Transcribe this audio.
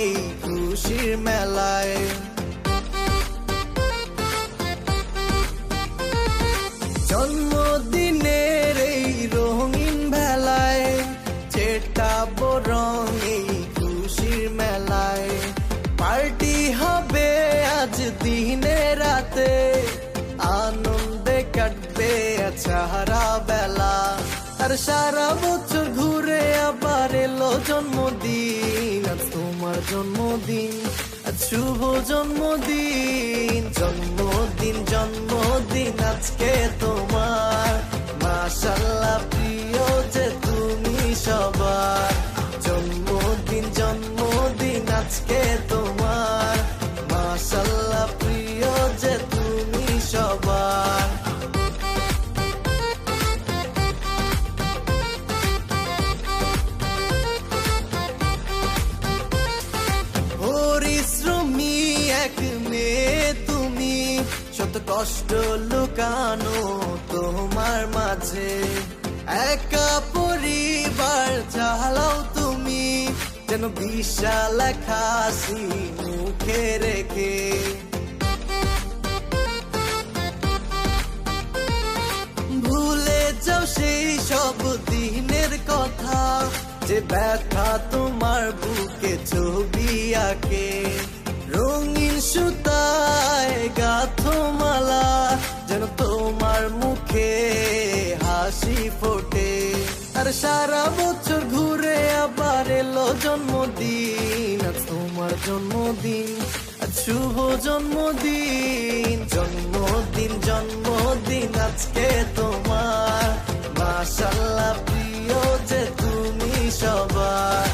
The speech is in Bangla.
এই খুশির মেলায়। জন্মদিনের এই রঙিন ভেলায় ছেটাবো রং এই খুশির মেলায়। পার্টি হবে আজ দিনে রাতে, আনন্দে কাটবে সারা বেলা। আর সারা বছর ঘুরে আবার এলো জন্মদিন, আজ তোমার জন্মদিন, আজ শুভ জন্মদিন। জন্মদিন জন্মদিন আজকে তোমার, মাশাআল্লাহ প্রিয় যে তুমি সবার। জন্মদিন জন্মদিন আজকে তোমার, মাশাআল্লাহ প্রিয় যে তুমি সবার। পরিশ্রমী এক মেয়ে তুমি, শত কষ্ট লুকানো তোমার মাঝে। একা পরিবার চালাও তুমি, যেন বিশাল এক হাসি মুখে রেখে। ভুলে যাও সেই সব দিনের কথা, যে ব্যথা তোমার বুকে ছবি আঁকে। রঙিন সুতায় গাঁথো মালা, যেন তোমার মুখে হাসি ফোটে। আর সারা বছর ঘুরে আবার এলো জন্মদিন, আজ তোমার জন্মদিন, আজ শুভ জন্মদিন। জন্মদিন জন্মদিন আজকে তোমার, মাশাআল্লাহ প্রিয় যে তুমি সবার।